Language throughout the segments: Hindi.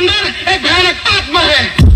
अंदर एक भयानक आत्मा है।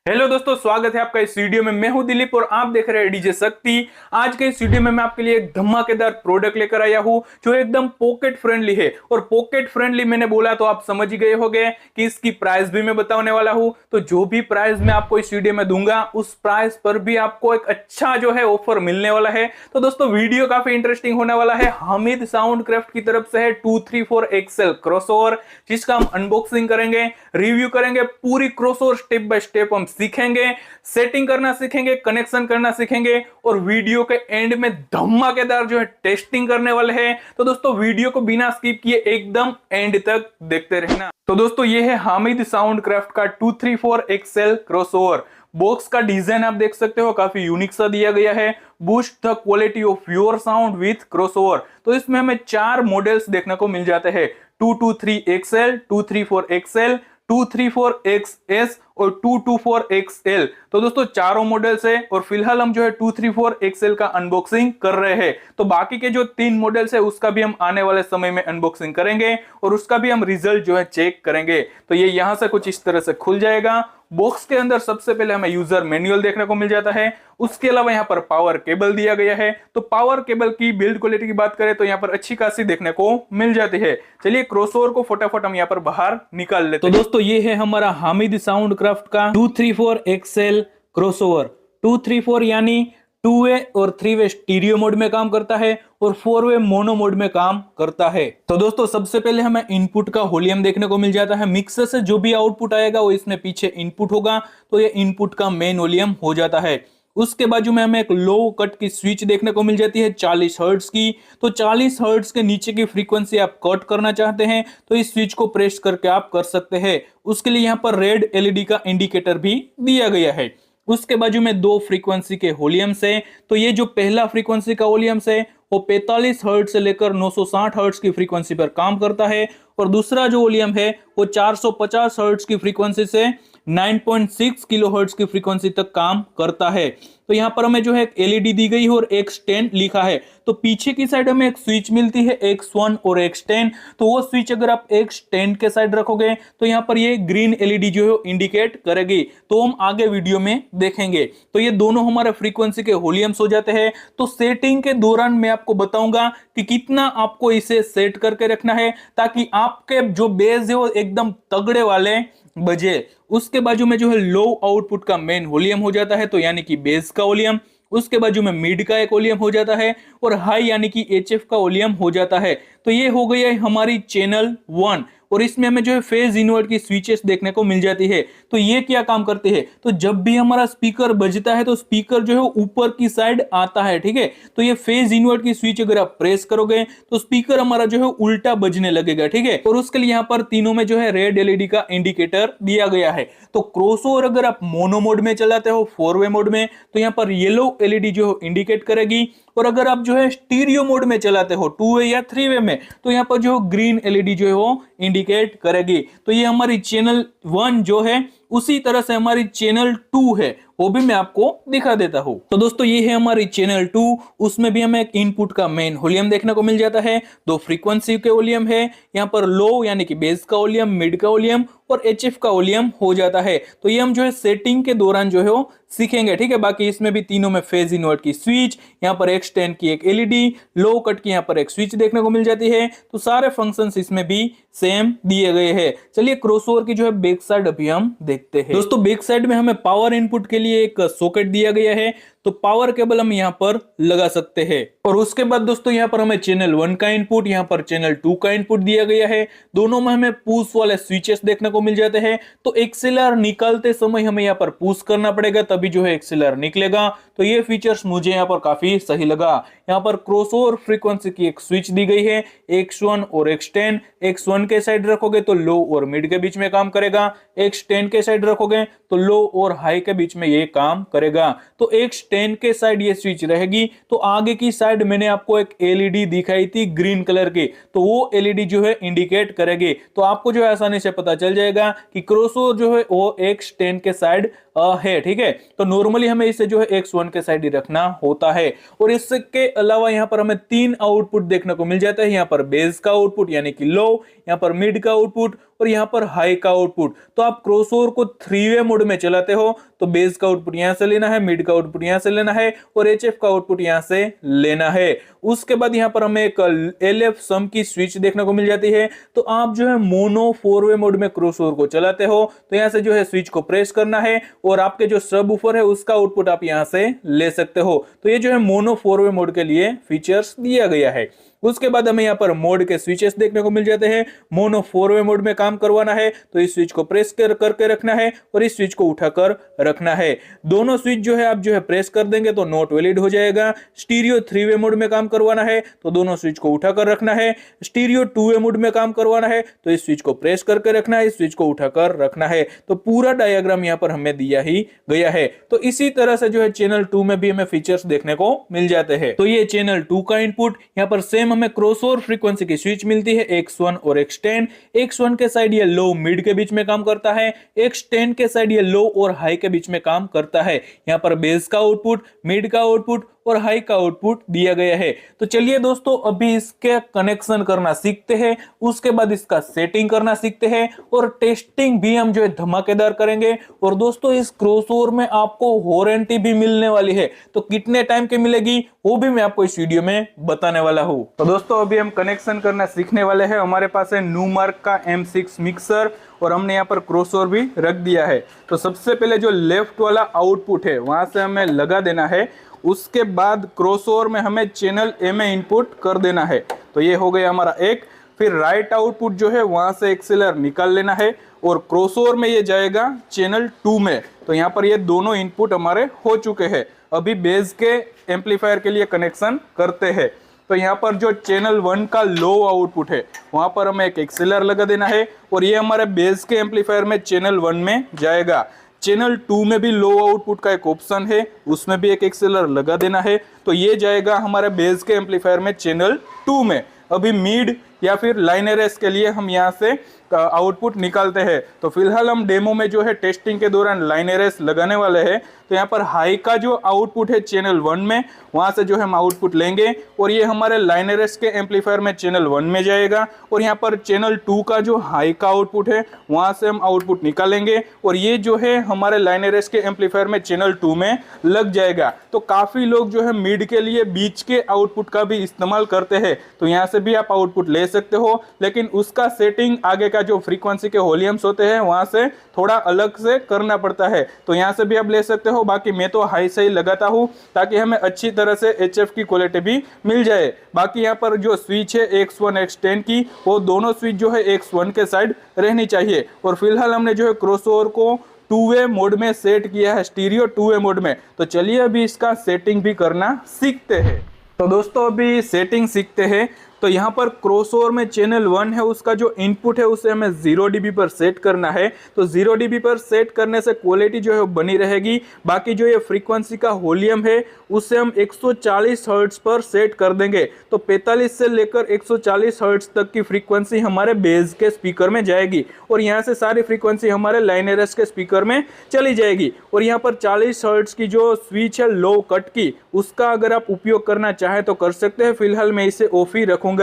हेलो दोस्तों, स्वागत है आपका इस वीडियो में। मैं हूं दिलीप और आप देख रहे हैं डीजे शक्ति। आज के इस वीडियो में मैं आपके लिए एक धमाकेदार प्रोडक्ट लेकर आया हूं जो एकदम पॉकेट फ्रेंडली है। और पॉकेट फ्रेंडली मैंने बोला तो आप समझ ही गए होंगे कि इसकी प्राइस भी मैं बताने वाला हूं। तो जो भी प्राइस मैं आपको इस वीडियो में दूंगा उस प्राइस पर भी आपको एक अच्छा जो है ऑफर मिलने वाला है। तो दोस्तों वीडियो काफी इंटरेस्टिंग होने वाला है। हामिद साउंड क्राफ्ट की तरफ से है 234 एक्सएल क्रॉसओवर, जिसका हम अनबॉक्सिंग करेंगे, रिव्यू करेंगे, पूरी क्रॉसओवर स्टेप बाय स्टेप हम सीखेंगे, सेटिंग करना सीखेंगे, कनेक्शन करना सीखेंगे और वीडियो के एंड में धमाकेदार जो है टेस्टिंग करने वाले हैं। तो दोस्तों वीडियो को बिना स्किप किए एकदम एंड तक देखते रहना। तो दोस्तों ये है हामिद साउंड क्राफ्ट का 234 एक्सएल क्रॉसओवर। बॉक्स का डिजाइन आप देख सकते हो, काफी यूनिक सा दिया गया है। Boost the quality of your sound with crossover. तो इसमें हमें 4 मॉडल्स देखने को मिल जाते हैं, 223 एक्सएल, 234 एक्सएल, 234XS और 224XL। तो दोस्तों चारों मॉडल्स है और फिलहाल हम जो है 234XL का अनबॉक्सिंग कर रहे हैं। तो बाकी के जो 3 मॉडल्स है उसका भी हम आने वाले समय में अनबॉक्सिंग करेंगे और उसका भी हम रिजल्ट जो है चेक करेंगे। तो ये यहां से कुछ इस तरह से खुल जाएगा। बॉक्स के अंदर सबसे पहले हमें यूजर मैनुअल देखने को मिल जाता है। उसके अलावा यहाँ पर पावर केबल दिया गया है। तो पावर केबल की बिल्ड क्वालिटी की बात करें तो यहाँ पर अच्छी खासी देखने को मिल जाती है। चलिए क्रॉसओवर को फटाफट हम यहाँ पर बाहर निकाल लेते हैं। तो दोस्तों ये है हमारा हामिद साउंड क्राफ्ट का 234 एक्सएल क्रॉसओवर। 234 यानी 2 वे और 3 वे स्टीरियो मोड में काम करता है और 4 वे मोनो मोड में काम करता है। तो दोस्तों सबसे पहले हमें इनपुट का वॉल्यूम देखने को मिल जाता है। मिक्सर से जो भी आउटपुट आएगा वो इसमें पीछे इनपुट होगा, तो ये इनपुट का मेन वॉल्यूम हो जाता है। उसके बाजू में हमें एक लो कट की स्विच देखने को मिल जाती है 40 हर्ट्ज की। तो 40 हर्ट्ज के नीचे की फ्रीक्वेंसी आप कट करना चाहते हैं तो इस स्विच को प्रेस करके आप कर सकते हैं। उसके लिए यहाँ पर रेड एलईडी का इंडिकेटर भी दिया गया है। उसके बाजू में 2 फ्रीक्वेंसी के वॉल्यूम्स है। तो ये जो पहला फ्रीक्वेंसी का वॉल्यूम्स है वो 45 हर्ट्ज से लेकर 960 हर्ट्ज की फ्रीक्वेंसी पर काम करता है और दूसरा जो वॉल्यूम है वो 450 हर्ट्ज की फ्रीक्वेंसी से 9.6 किलोहर्ट्ज की फ्रीक्वेंसी तक काम करता है। तो यहाँ पर हमें जो है एक एलईडी दी गई है और X10 लिखा है। तो पीछे की साइड हमें एक स्विच मिलती है X1 और X10। तो वो स्विच अगर आप X10 के साइड रखोगे तो यहाँ पर ये ग्रीन एलईडी जो है इंडिकेट करेगी। तो हम आगे वीडियो में देखेंगे। तो ये दोनों हमारे फ्रीक्वेंसी के वॉल्यूम्स हो जाते हैं। तो सेटिंग के दौरान मैं आपको बताऊंगा कि कितना आपको इसे सेट करके रखना है ताकि आपके जो बेस है वो एकदम तगड़े वाले बजे। उसके बाजू में जो है लो आउटपुट का मेन वॉल्यूम हो जाता है, तो यानी कि बेस का वॉल्यूम। उसके बाजू में मिड का एक वॉल्यूम हो जाता है और हाई यानी कि एचएफ का वॉल्यूम हो जाता है। तो ये हो गई है हमारी चैनल 1 और इसमें हमें जो है फेज इनवर्ट की स्विचेस देखने को मिल जाती है। तो ये क्या काम करते हैं, तो जब भी हमारा स्पीकर बजता है तो स्पीकर जो है ऊपर की साइड आता है, ठीक है। तो ये फेज इनवर्ट की स्विच अगर आप प्रेस करोगे तो स्पीकर हमारा जो है उल्टा बजने लगेगा, ठीक है। और उसके लिए यहाँ पर तीनों में जो है रेड एलईडी का इंडिकेटर दिया गया है। तो क्रॉसओवर अगर आप मोनो मोड में चलाते हो 4 वे मोड में तो यहाँ पर येलो एलईडी जो है इंडिकेट करेगी और अगर आप जो है स्टीरियो मोड में चलाते हो 2 वे या 3 वे में तो यहाँ पर जो ग्रीन एलईडी जो है वो इंडिकेट करेगी। तो ये हमारी चैनल 1 जो है उसी तरह से हमारी चैनल 2 है, वो भी मैं आपको दिखा देता हूं। तो दोस्तों ये है हमारी चैनल 2। उसमें भी हमें एक इनपुट का मेन वॉल्यूम देखने को मिल जाता है। 2 फ्रीक्वेंसी के वॉल्यूम है। यहाँ पर लो यानी कि बेस का वॉल्यूम, मिड का वॉल्यूम और एचएफ का वॉल्यूम हो जाता है। तो ये हम जो है सेटिंग के दौरान जो है वो सीखेंगे, ठीक है। बाकी इसमें भी तीनों में फेज इनवर्ट की स्विच, यहाँ पर X10 की एक एलईडी, लो कट की यहाँ पर एक स्विच देखने को मिल जाती है। तो सारे फंक्शंस इसमें भी सेम दिए गए हैं। चलिए क्रॉसओवर की जो है बैक साइड अभी हम देखते हैं। दोस्तों बैक साइड में हमें पावर इनपुट के लिए एक सॉकेट दिया गया है। तो पावर केबल हम यहाँ पर लगा सकते हैं और उसके बाद दोस्तों यहाँ पर हमें चैनल 1 का इनपुट, यहाँ पर चैनल 2 का इनपुट दिया गया है। दोनों में हमें पुश वाले स्विचेस देखने को मिल जाते हैं। तो एक्सेलर निकालते समय हमें यहाँ पर पुश करना पड़ेगा तभी जो है एक्सेलर निकलेगा। तो ये फीचर्स मुझे यहाँ पर काफी सही लगा। यहाँ पर क्रॉसओवर फ्रीक्वेंसी की एक स्विच दी गई है X1 और X10। X1 के साइड रखोगे तो लो और मिड के बीच में काम करेगा, X10 के साइड रखोगे तो लो और हाई के बीच में ये काम करेगा। तो X10 के साइड ये स्विच रहेगी। तो आगे की साइड मैंने आपको एक एलईडी दिखाई थी ग्रीन कलर की, तो वो एलईडी जो है इंडिकेट करेगी। तो आपको जो है आसानी से पता चल जाएगा कि क्रॉसओवर जो है वो X10 के साइड है, ठीक है। तो नॉर्मली हमें इसे जो है X1 के साइड ही रखना होता है। और इसके अलावा यहाँ पर हमें 3 आउटपुट देखने को मिल जाता है। यहाँ पर बेस का आउटपुट यानी कि लो, यहाँ पर मिड का आउटपुट और यहाँ पर हाई का आउटपुट। तो आप क्रॉसओवर को 3 वे मोड में चलाते हो तो बेस का आउटपुट यहाँ से लेना है, मिड का आउटपुट यहाँ से लेना है और HF का आउटपुट यहाँ से लेना है। उसके बाद यहाँ पर हमें एक LF सम की स्विच देखने को मिल जाती है। तो आप जो है मोनो 4 वे मोड में क्रॉसओवर को चलाते हो तो यहाँ से जो है स्विच को प्रेस करना है और आपके जो सब वूफर है उसका आउटपुट आप यहाँ से ले सकते हो। तो ये जो है मोनो 4 वे मोड के लिए फीचर्स दिया गया है। उसके बाद हमें यहाँ पर मोड के स्विचेस देखने को मिल जाते हैं। मोनो 4 वे मोड में काम करवाना है तो इस स्विच को प्रेस करके रखना है और इस स्विच को उठाकर रखना है। दोनों स्विच जो है आप जो है प्रेस कर देंगे तो नॉट वैलिड हो जाएगा। स्टीरियो 3 वे मोड में काम करवाना है तो दोनों स्विच को उठाकर रखना है। स्टीरियो 2 वे मोड में काम करवाना है तो इस स्विच को प्रेस करके रखना है, इस स्विच को उठाकर रखना है। तो पूरा डायग्राम यहाँ पर हमें दिया ही गया है। तो इसी तरह से जो है चैनल 2 में भी हमें फीचर्स देखने को मिल जाते हैं। तो ये चैनल 2 का इनपुट, यहाँ पर सेम हमें क्रॉसओवर फ्रीक्वेंसी की स्विच मिलती है X1 और X10। X1 के साइड ये लो मिड के बीच में काम करता है, X10 के साइड ये लो और हाई के बीच में काम करता है। यहाँ पर बेस का आउटपुट, मिड का आउटपुट और हाई का आउटपुट दिया गया है। तो चलिए दोस्तों अभी इसके कनेक्शन करना सीखते हैं, उसके बाद इसका सेटिंग करना सीखते हैं और टेस्टिंग भी हम जो है धमाकेदार करेंगे। और दोस्तों इस क्रॉसओवर में आपको वारंटी भी मिलने वाली है, तो कितने टाइम की मिलेगी वो भी मैं आपको इस वीडियो में बताने वाला हूं। तो दोस्तों अभी हम कनेक्शन करना सीखने वाले हैं। हमारे पास है न्यूमार्क का M6 मिक्सर और हमने यहाँ पर क्रॉसओवर भी रख दिया है। तो सबसे पहले जो लेफ्ट वाला आउटपुट है वहां से हमें लगा देना है। उसके बाद क्रॉसओवर में हमें चैनल ए में इनपुट कर देना है। तो ये हो गया हमारा एक। फिर राइट आउटपुट जो है वहां से एक्सेलर निकाल लेना है और क्रॉसओवर में ये जाएगा चैनल 2 में। तो यहाँ पर ये दोनों इनपुट हमारे हो चुके हैं। अभी बेस के एम्पलीफायर के लिए कनेक्शन करते हैं। तो यहाँ पर जो चैनल 1 का लो आउटपुट है वहां पर हमें एक एक्सेलर लगा देना है और ये हमारे बेस के एम्पलीफायर में चैनल 1 में जाएगा। चैनल 2 में भी लो आउटपुट का एक ऑप्शन है, उसमें भी एक एक्सेलर लगा देना है। तो ये जाएगा हमारे बेस के एम्पलीफायर में चैनल 2 में। अभी मिड या फिर लाइन एरेस के लिए हम यहाँ से आउटपुट निकालते हैं। तो फिलहाल हम डेमो में जो है टेस्टिंग के दौरान लाइन एरेस लगाने वाले हैं। तो यहाँ पर हाई का जो आउटपुट है चैनल 1 में वहां से जो है हम आउटपुट लेंगे और ये हमारे लाइन एरेस के एम्पलीफायर में चैनल 1 में जाएगा। और यहाँ पर चैनल 2 का जो हाई का आउटपुट है वहां से हम आउटपुट निकालेंगे और ये जो है हमारे लाइन एरेस के एम्पलीफायर में चैनल 2 में लग जाएगा। तो काफी लोग जो है मिड के लिए बीच के आउटपुट का भी इस्तेमाल करते हैं। तो यहाँ से भी आप आउटपुट ले सकते हो, लेकिन उसका सेटिंग आगे का जो फ्रीक्वेंसी के वॉल्यूम्स होते हैं वहां से थोड़ा अलग से करना पड़ता है। तो यहाँ से भी आप ले सकते हो। बाकी मैं तो हाई से ही लगाता हूँ ताकि हमें अच्छी तरह से HF की क्वालिटी भी मिल जाए। बाकी यहाँ पर जो स्विच है X1 X10 की वो दोनों स्विच जो है X1 के साइड रहनी चाहिए। और फिलहाल हमने जो है क्रॉसओवर को 2 वे मोड में सेट किया है, स्टीरियो 2 वे मोड में। तो चलिए अभी इसका सेटिंग भी करना सीखते हैं। तो दोस्तों अभी सेटिंग सीखते हैं। तो यहाँ पर क्रॉसओवर में चैनल 1 है, उसका जो इनपुट है उसे हमें 0 dB पर सेट करना है। तो 0 dB पर सेट करने से क्वालिटी जो है बनी रहेगी। बाकी जो ये फ्रीक्वेंसी का वॉल्यूम है उसे हम 140 हर्ट्ज पर सेट कर देंगे। तो 45 से लेकर 140 हर्ट्ज तक की फ्रीक्वेंसी हमारे बेस के स्पीकर में जाएगी और यहाँ से सारी फ्रीक्वेंसी हमारे लाइन एरेस के स्पीकर में चली जाएगी। और यहाँ पर 40 हर्ट्ज की जो स्विच है लो कट की, उसका अगर आप उपयोग करना चाहें तो कर सकते हैं। फिलहाल मैं इसे ऑफ ही रखूंगा।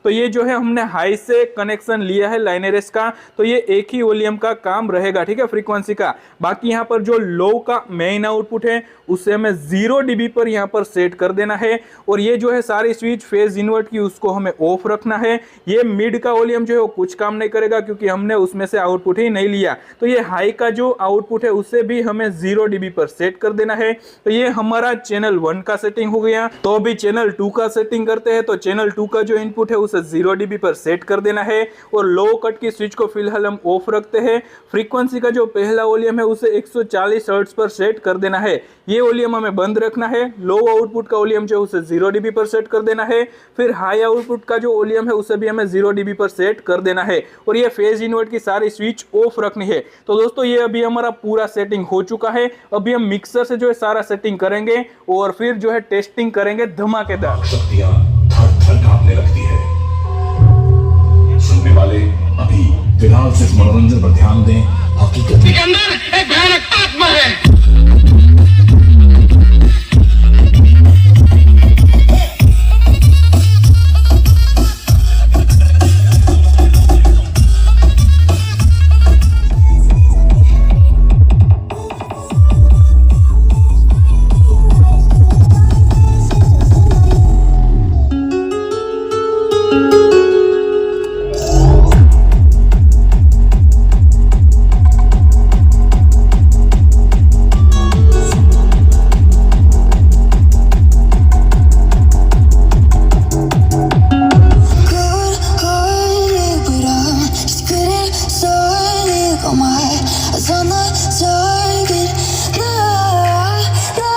तो ये जो है हमने हाई से कनेक्शन लिया है लाइन एरेस का, तो ये एक ही वॉल्यूम का काम रहेगा, ठीक है, फ्रीक्वेंसी का। बाकी यहाँ पर जो लो का मेन आउटपुट है उसे हमें 0 dB पर यहाँ पर सेट कर देना है। और ये जो है सारी स्विच फेज इन्वर्ट की उसको हमें ऑफ रखना है। ये मिड का वॉल्यूम जो है वो कुछ काम नहीं करेगा क्योंकि हमने उसमें से आउटपुट ही नहीं लिया। तो ये हाई का जो आउटपुट है उसे भी हमें 0 dB पर सेट कर देना है। तो ये हमारा चैनल 1 का सेटिंग हो गया। तो अभी चैनल 2 का सेटिंग करते हैं। तो चैनल 2 का जो इनपुट है उसे 0 dB पर सेट कर देना है और लो कट की स्विच को फिलहाल हम ऑफ रखते हैं। फ्रीक्वेंसी का जो पहला वॉल्यूम है उसे 140 हर्ट्ज पर सेट कर देना है। ये वॉल्यूम हमें बंद रखना है। लो आउटपुट का वॉल्यूम जो है उसे 0 dB पर सेट कर देना है। फिर हाई आउटपुट का जो वॉल्यूम है उसे भी हमें 0 dB पर सेट कर देना है और ये फेज इन्वर्ट की सारी स्विच ऑफ रखनी है। तो दोस्तों ये अभी हमारा पूरा सेटिंग हो चुका है। अभी हम मिक्सर से जो है सारा सेटिंग करेंगे और फिर जो है टेस्टिंग करेंगे धमाकेदार। शक्तियां थर-थर कांपने लगती है। सुनने वाले अभी फिलहाल सिर्फ मनोरंजन पर ध्यान दें। हकीकत के अंदर एक भयानक आत्मा है। I'm a target. No, no.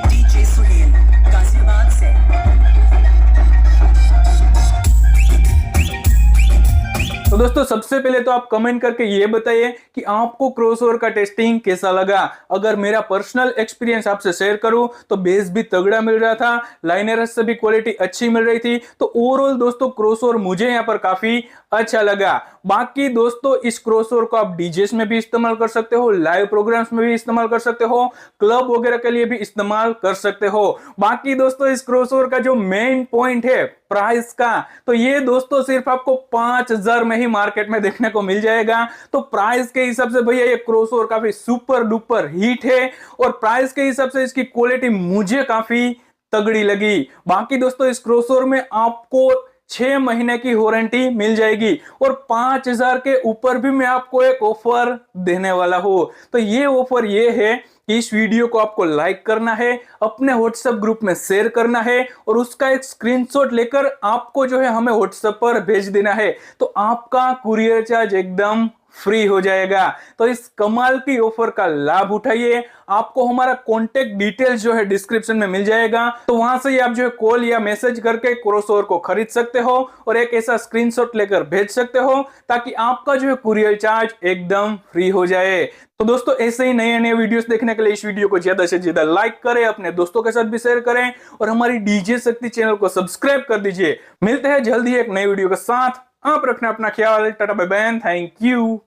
DJ Suhail Ghaziabad से तो दोस्तों सबसे पहले तो आप कमेंट करके ये बताइए कि आपको क्रॉसओवर का टेस्टिंग कैसा लगा। अगर मेरा पर्सनल एक्सपीरियंस आपसे शेयर करूं तो बेस भी तगड़ा मिल रहा था, लाइनरस से भी क्वालिटी अच्छी मिल रही थी। तो ओवरऑल दोस्तों क्रॉसओवर मुझे यहाँ पर काफी अच्छा लगा। बाकी दोस्तों इस क्रॉसओवर को आप डीजेस में भी इस्तेमाल कर सकते हो, लाइव प्रोग्राम्स में भी इस्तेमाल कर सकते हो, क्लब वगैरह के लिए भी इस्तेमाल कर सकते हो। बाकी दोस्तों इस क्रॉसओवर का जो मेन पॉइंट है प्राइस का, तो ये दोस्तों सिर्फ आपको 5000 में ही मार्केट में देखने को मिल जाएगा। तो प्राइस के हिसाब से भैया ये क्रॉसओवर काफी सुपर डुपर हिट है और प्राइस के हिसाब से इसकी क्वालिटी मुझे काफी तगड़ी लगी। बाकी दोस्तों इस क्रॉसओवर में आपको 6 महीने की वारंटी मिल जाएगी और 5000 के ऊपर भी मैं आपको एक ऑफर देने वाला हूं। तो ये ऑफर ये है कि इस वीडियो को आपको लाइक करना है, अपने व्हाट्सएप ग्रुप में शेयर करना है और उसका एक स्क्रीनशॉट लेकर आपको जो है हमें व्हाट्सएप पर भेज देना है। तो आपका कुरियर चार्ज एकदम फ्री हो जाएगा। तो इस कमाल की ऑफर का लाभ उठाइए। आपको हमारा कॉन्टेक्ट डिटेल्स जो है डिस्क्रिप्शन में मिल जाएगा, तो वहां से आप जो है कॉल या मैसेज करके क्रॉसओवर को खरीद सकते हो और एक ऐसा स्क्रीनशॉट लेकर भेज सकते हो ताकि आपका जो है कुरियर चार्ज एकदम फ्री हो जाए। तो दोस्तों ऐसे ही नए नए वीडियोस देखने के लिए इस वीडियो को ज्यादा से ज्यादा लाइक करें, अपने दोस्तों के साथ भी शेयर करें और हमारी डीजे शक्ति चैनल को सब्सक्राइब कर दीजिए। मिलते हैं जल्दी एक नई वीडियो के साथ। आप रखना अपना ख्याल। Tata bye bye, thank you.